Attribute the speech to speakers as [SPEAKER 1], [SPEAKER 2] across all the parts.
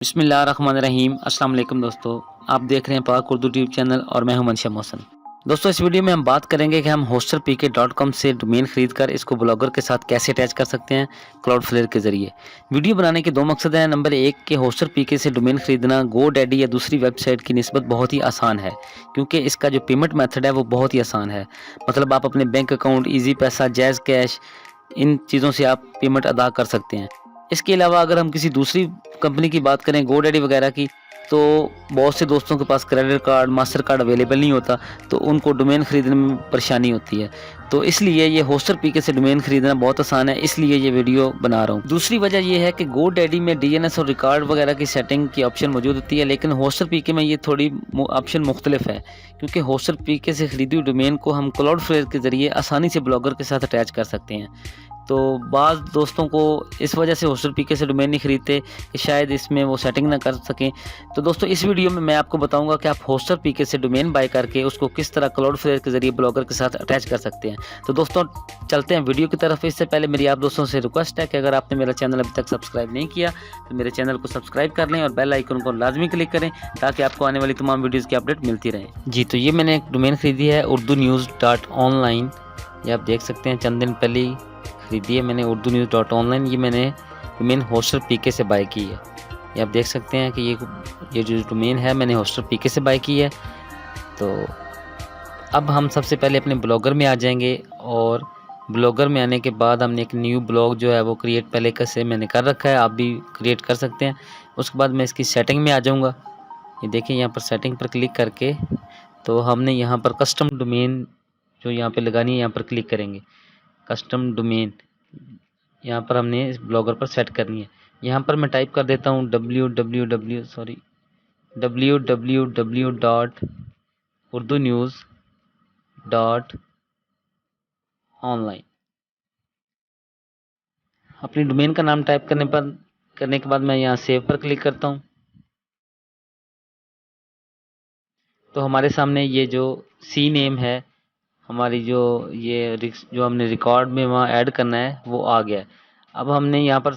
[SPEAKER 1] बिस्मिल्लाहिर्रहमानिर्रहीम। अस्सलाम वालेकुम दोस्तों, आप देख रहे हैं पाक उर्दू ट्यूब चैनल और मैं हूं मनशा मोहसन। दोस्तों, इस वीडियो में हम बात करेंगे कि हम hosterpk.com से डोमेन खरीदकर इसको ब्लॉगर के साथ कैसे अटैच कर सकते हैं क्लाउडफ्लेयर के ज़रिए। वीडियो बनाने के दो मकसद हैं। नंबर एक कि होस्टरपीके से डोमेन खरीदना गोडैडी या दूसरी वेबसाइट की निस्बत बहुत ही आसान है, क्योंकि इसका जो पेमेंट मेथड है वो बहुत ही आसान है। मतलब आप अपने बैंक अकाउंट, ईजी पैसा, जैज़ कैश, इन चीज़ों से आप पेमेंट अदा कर सकते हैं। इसके अलावा अगर हम किसी दूसरी कंपनी की बात करें, गोडैडी वगैरह की, तो बहुत से दोस्तों के पास credit card, Mastercard available नहीं होता, तो उनको डोमेन खरीदने में परेशानी होती है। तो इसलिए ये होस्टरपीके से डोमेन खरीदना बहुत आसान है, इसलिए ये वीडियो बना रहा हूँ। दूसरी वजह ये है कि गोडैडी में डीएनएस और रिकॉर्ड वगैरह की सेटिंग की ऑप्शन मौजूद होती है, लेकिन होस्टरपीके में ये थोड़ी ऑप्शन मुख्तलिफ है, क्योंकि होस्टरपीके से खरीदी हुई डोमेन को हम क्लाउडफ्लेयर के ज़रिए आसानी से ब्लॉगर के साथ अटैच कर सकते हैं। तो बाज़ दोस्तों को इस वजह से होस्टरपीके से डोमेन नहीं खरीदते कि शायद इसमें वो सेटिंग ना कर सकें। तो दोस्तों, इस वीडियो में मैं आपको बताऊंगा कि आप होस्टरपीके से डोमेन बाय करके उसको किस तरह क्लाउडफ्लेयर के ज़रिए ब्लॉगर के साथ अटैच कर सकते हैं। तो दोस्तों, चलते हैं वीडियो की तरफ। इससे पहले मेरी आप दोस्तों से रिक्वेस्ट है कि अगर आपने मेरा चैनल अभी तक सब्सक्राइब नहीं किया तो मेरे चैनल को सब्सक्राइब कर लें और बेल आइकन को लाजमी क्लिक करें, ताकि आपको आने वाली तमाम वीडियोज़ की अपडेट मिलती रहे। जी, तो ये मैंने एक डोमेन खरीदी है urdunews.online। ये आप देख सकते हैं, चंद दिन पहले खरीदी है मैंने urdunews.online। ये मैंने डोमेन होस्टरपीके से बाय की है। ये आप देख सकते हैं कि ये जो डोमेन है मैंने होस्टरपीके से बाय की है। तो अब हम सबसे पहले अपने ब्लॉगर में आ जाएंगे, और ब्लॉगर में आने के बाद हमने एक न्यू ब्लॉग जो है वो क्रिएट पहले से मैंने कर रखा है, आप भी क्रिएट कर सकते हैं। उसके बाद मैं इसकी सेटिंग में आ जाऊँगा। ये देखिए, यहाँ पर सेटिंग पर क्लिक करके तो हमने यहाँ पर कस्टम डोमेन जो यहाँ पे लगानी है, यहाँ पर क्लिक करेंगे। कस्टम डोमेन यहाँ पर हमने इस ब्लॉगर पर सेट करनी है। यहाँ पर मैं टाइप कर देता हूँ www.urdunews.online। अपनी डोमेन का नाम टाइप करने के बाद मैं यहाँ सेव पर क्लिक करता हूँ। तो हमारे सामने ये जो सी नेम है, हमारी जो हमने रिकॉर्ड में वहाँ ऐड करना है वो आ गया है। अब हमने यहाँ पर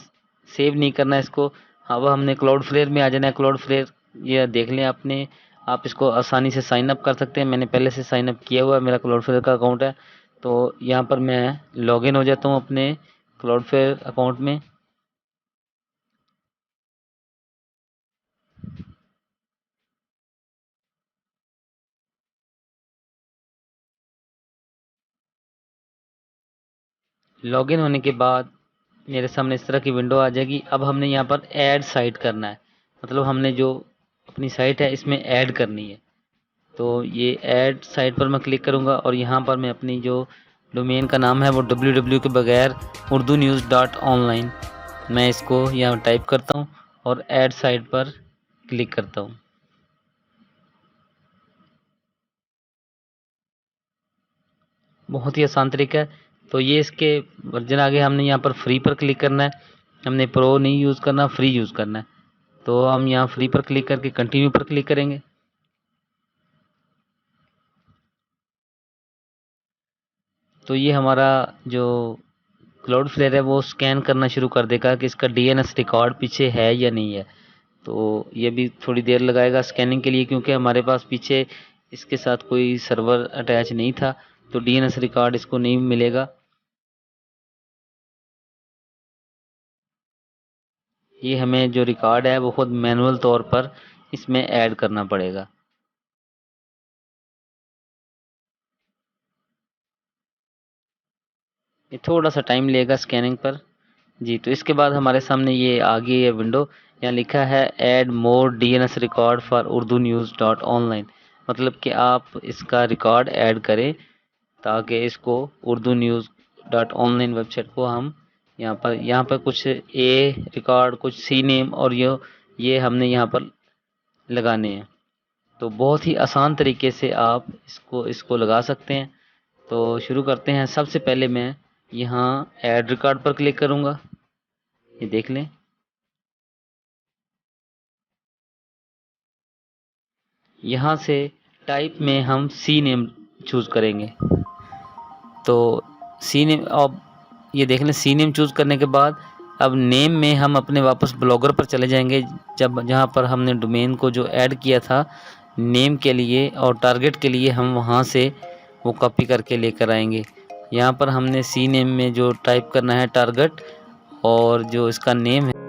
[SPEAKER 1] सेव नहीं करना है इसको, अब हमने क्लाउडफ्लेयर में आ जाना है। क्लाउडफ्लेयर ये देख लें आपने, आप इसको आसानी से साइन अप कर सकते हैं। मैंने पहले से साइन अप किया हुआ है, मेरा क्लाउडफ्लेयर का अकाउंट है। तो यहाँ पर मैं लॉगिन हो जाता हूँ अपने क्लाउडफ्लेयर अकाउंट में। लॉगिन होने के बाद मेरे सामने इस तरह की विंडो आ जाएगी। अब हमने यहाँ पर ऐड साइट करना है, मतलब हमने जो अपनी साइट है इसमें ऐड करनी है। तो ये ऐड साइट पर मैं क्लिक करूँगा, और यहाँ पर मैं अपनी जो डोमेन का नाम है वो www के बगैर urdunews.online मैं इसको यहाँ टाइप करता हूँ और ऐड साइट पर क्लिक करता हूँ। बहुत ही आसान तरीका है। तो ये इसके वर्जन आगे हमने यहाँ पर फ्री पर क्लिक करना है। हमने प्रो नहीं यूज़ करना, फ्री यूज़ करना है। तो हम यहाँ फ्री पर क्लिक करके कंटिन्यू पर क्लिक करेंगे। तो ये हमारा जो क्लाउडफ्लेयर है वो स्कैन करना शुरू कर देगा कि इसका डीएनएस रिकॉर्ड पीछे है या नहीं है। तो ये भी थोड़ी देर लगाएगा स्कैनिंग के लिए, क्योंकि हमारे पास पीछे इसके साथ कोई सर्वर अटैच नहीं था, तो डीएनएस रिकॉर्ड इसको नहीं मिलेगा। ये हमें जो रिकॉर्ड है वो खुद मैनुअल तौर पर इसमें ऐड करना पड़ेगा। ये थोड़ा सा टाइम लेगा स्कैनिंग पर। जी, तो इसके बाद हमारे सामने ये आ गई है विंडो। यहाँ लिखा है add more DNS record for urdunews.online, मतलब कि आप इसका रिकॉर्ड ऐड करें ताकि इसको urdunews.online वेबसाइट को हम यहाँ पर कुछ ए रिकॉर्ड, कुछ सी नेम और ये हमने यहाँ पर लगाने हैं। तो बहुत ही आसान तरीके से आप इसको लगा सकते हैं। तो शुरू करते हैं। सबसे पहले मैं यहाँ ऐड रिकॉर्ड पर क्लिक करूँगा। ये देख लें, यहाँ से टाइप में हम सी नेम चूज़ करेंगे। तो सी नेम, अब ये देख लें, सी नेम चूज़ करने के बाद अब नेम में हम अपने वापस ब्लॉगर पर चले जाएंगे, जहाँ पर हमने डोमेन को जो ऐड किया था नेम के लिए और टारगेट के लिए, हम वहाँ से वो कॉपी करके लेकर आएंगे। यहाँ पर हमने सी नेम में जो टाइप करना है टारगेट और जो इसका नेम है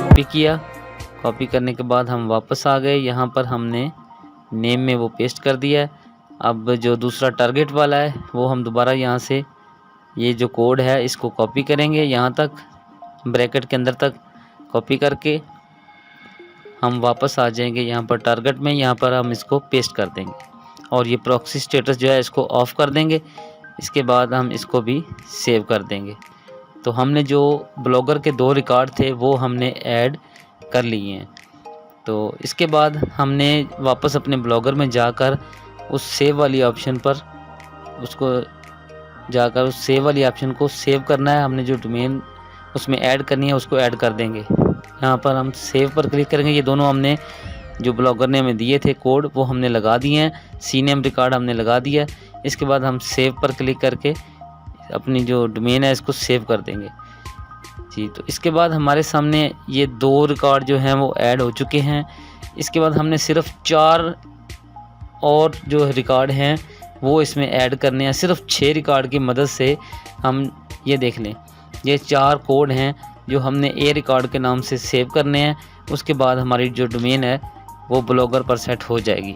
[SPEAKER 1] कॉपी किया। कॉपी करने के बाद हम वापस आ गए, यहाँ पर हमने नेम में वो पेस्ट कर दिया है। अब जो दूसरा टारगेट वाला है वो हम दोबारा यहाँ से ये जो कोड है इसको कॉपी करेंगे, यहाँ तक ब्रैकेट के अंदर तक कॉपी करके हम वापस आ जाएंगे यहाँ पर टारगेट में। यहाँ पर हम इसको पेस्ट कर देंगे और ये प्रॉक्सी स्टेटस जो है इसको ऑफ कर देंगे। इसके बाद हम इसको भी सेव कर देंगे। तो हमने जो ब्लॉगर के 2 रिकॉर्ड थे वो हमने ऐड कर लिए हैं। तो इसके बाद हमने वापस अपने ब्लॉगर में जाकर उस सेव वाली ऑप्शन पर उस सेव वाली ऑप्शन को सेव करना है। हमने जो डोमेन उसमें ऐड करनी है उसको ऐड कर देंगे। यहाँ पर हम सेव पर क्लिक करेंगे। ये दोनों हमने जो ब्लॉगर ने हमें दिए थे कोड वो हमने लगा दिए हैं, सी नेम रिकॉर्ड हमने लगा दिया है। इसके बाद हम सेव पर क्लिक करके अपनी जो डोमेन है इसको सेव कर देंगे जी। तो इसके बाद हमारे सामने ये 2 रिकॉर्ड जो हैं वो ऐड हो चुके हैं। इसके बाद हमने सिर्फ 4 और जो रिकॉर्ड हैं वो इसमें ऐड करने हैं। सिर्फ 6 रिकॉर्ड की मदद से हम ये देख लें, ये 4 कोड हैं जो हमने ए रिकॉर्ड के नाम से सेव करने हैं। उसके बाद हमारी जो डोमेन है वो ब्लॉगर पर सेट हो जाएगी।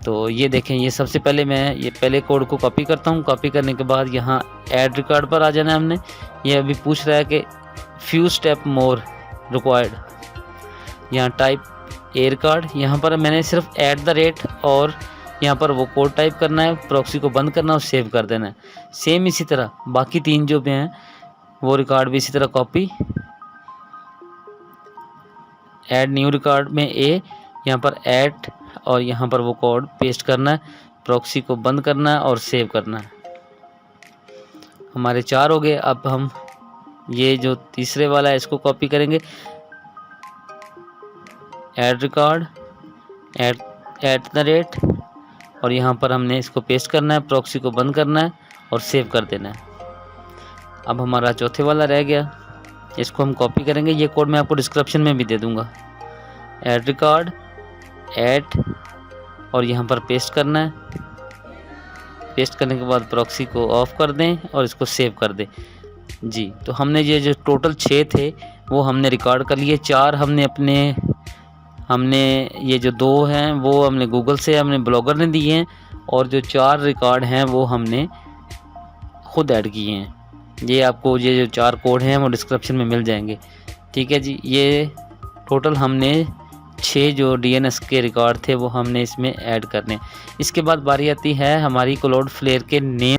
[SPEAKER 1] तो ये देखें, ये सबसे पहले मैं ये पहले कोड को कॉपी करता हूँ। कॉपी करने के बाद यहाँ ऐड रिकॉर्ड पर आ जाना है हमने। ये अभी पूछ रहा है कि फ्यू स्टेप मोर रिक्वायर्ड, यहाँ टाइप ए रिकॉर्ड। यहाँ पर मैंने सिर्फ @ और यहाँ पर वो कोड टाइप करना है, प्रॉक्सी को बंद करना है और सेव कर देना है। सेम इसी तरह बाकी 3 जो भी हैं वो रिकॉर्ड भी इसी तरह कॉपी, ऐड न्यू रिकॉर्ड में ए, यहाँ पर ऐड और यहाँ पर वो कोड पेस्ट करना है, प्रॉक्सी को बंद करना है और सेव करना है। हमारे 4 हो गए। अब हम ये जो तीसरे वाला है इसको कॉपी करेंगे, ऐड रिकॉर्ड, @ और यहाँ पर हमने इसको पेस्ट करना है, प्रॉक्सी को बंद करना है और सेव कर देना है। अब हमारा चौथे वाला रह गया, इसको हम कॉपी करेंगे। ये कोड मैं आपको डिस्क्रिप्शन में भी दे दूँगा। ऐड रिकॉर्ड, ऐड और यहाँ पर पेस्ट करना है। पेस्ट करने के बाद प्रॉक्सी को ऑफ कर दें और इसको सेव कर दें जी। तो हमने ये जो टोटल 6 थे वो हमने रिकॉर्ड कर लिए। 4 हमने ये जो 2 हैं वो हमने गूगल से हमने ब्लॉगर ने दिए हैं और जो 4 रिकॉर्ड हैं वो हमने खुद ऐड किए हैं। ये आपको ये जो 4 कोड हैं वो डिस्क्रिप्शन में मिल जाएंगे, ठीक है जी। ये टोटल हमने 6 जो DNS के रिकॉर्ड थे वो हमने इसमें ऐड करने। इसके बाद बारी आती है हमारी क्लाउडफ्लेयर के नेम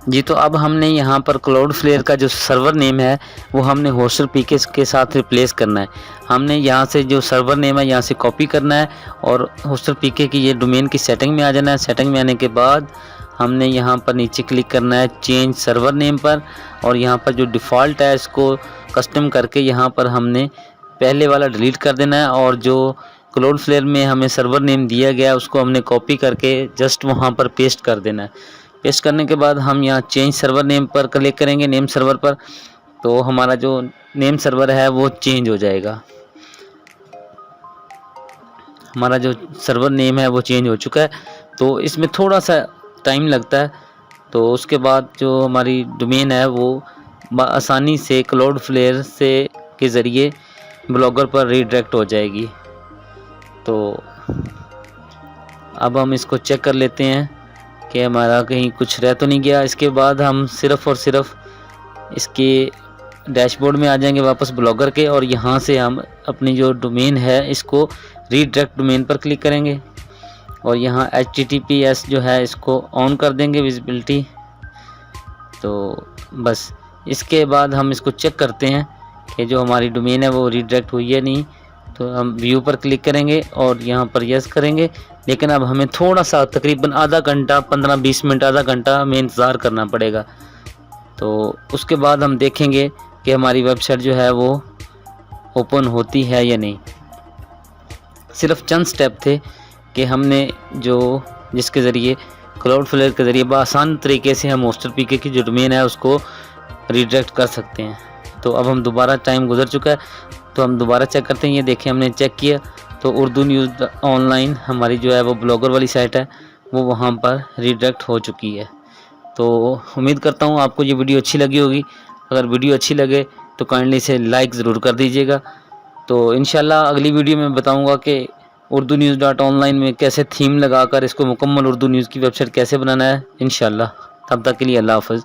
[SPEAKER 1] जी। तो अब हमने यहाँ पर क्लाउडफ्लेयर का जो सर्वर नेम है वो हमने होस्टर पीके के साथ रिप्लेस करना है। हमने यहाँ से जो सर्वर नेम है यहाँ से कॉपी करना है और होस्टर पीके की ये डोमेन की सेटिंग में आ जाना है। सेटिंग में आने के बाद हमने यहाँ पर नीचे क्लिक करना है चेंज सर्वर नेम पर और यहाँ पर जो डिफ़ॉल्ट है इसको कस्टम करके यहाँ पर हमने पहले वाला डिलीट कर देना है और जो क्लाउडफ्लेयर में हमें सर्वर नेम दिया गया है उसको हमने कॉपी करके जस्ट वहाँ पर पेस्ट कर देना है। पेस्ट करने के बाद हम यहाँ चेंज सर्वर नेम पर क्लिक करेंगे, नेम सर्वर पर, तो हमारा जो नेम सर्वर है वो चेंज हो जाएगा। हमारा जो सर्वर नेम है वो चेंज हो चुका है, तो इसमें थोड़ा सा टाइम लगता है। तो उसके बाद जो हमारी डोमेन है वो आसानी से क्लाउडफ्लेयर से के ज़रिए ब्लॉगर पर रीडायरेक्ट हो जाएगी। तो अब हम इसको चेक कर लेते हैं कि हमारा कहीं कुछ रह तो नहीं गया। इसके बाद हम सिर्फ़ और सिर्फ इसके डैशबोर्ड में आ जाएंगे वापस ब्लॉगर के, और यहाँ से हम अपनी जो डोमेन है इसको रीडायरेक्ट डोमेन पर क्लिक करेंगे और यहाँ HTTPS जो है इसको ऑन कर देंगे विजिबिलिटी। तो बस इसके बाद हम इसको चेक करते हैं कि जो हमारी डोमेन है वो रीडायरेक्ट हुई है नहीं। तो हम व्यू पर क्लिक करेंगे और यहाँ पर यस करेंगे, लेकिन अब हमें थोड़ा सा तकरीबन आधा घंटा 15-20 मिनट आधा घंटा हमें इंतज़ार करना पड़ेगा। तो उसके बाद हम देखेंगे कि हमारी वेबसाइट जो है वो ओपन होती है या नहीं। सिर्फ चंद स्टेप थे कि हमने जिसके ज़रिए क्लाउडफ्लेयर के ज़रिए आसान तरीके से हम होस्टर पीके की जो डोमेन है उसको रीडायरेक्ट कर सकते हैं। तो अब हम दोबारा, टाइम गुजर चुका है तो हम दोबारा चेक करते हैं। ये देखें हमने चेक किया तो उर्दू न्यूज़ ऑनलाइन हमारी जो है वो ब्लॉगर वाली साइट है वो वहाँ पर रीडायरेक्ट हो चुकी है। तो उम्मीद करता हूँ आपको ये वीडियो अच्छी लगी होगी। अगर वीडियो अच्छी लगे तो काइंडली इसे लाइक ज़रूर कर दीजिएगा। तो इंशाल्लाह अगली वीडियो में बताऊँगा कि urdunews.online में कैसे थीम लगाकर इसको मुकम्मल उर्दू न्यूज़ की वेबसाइट कैसे बनाना है इंशाल्लाह। तब तक के लिए अल्लाह हाफ़िज़।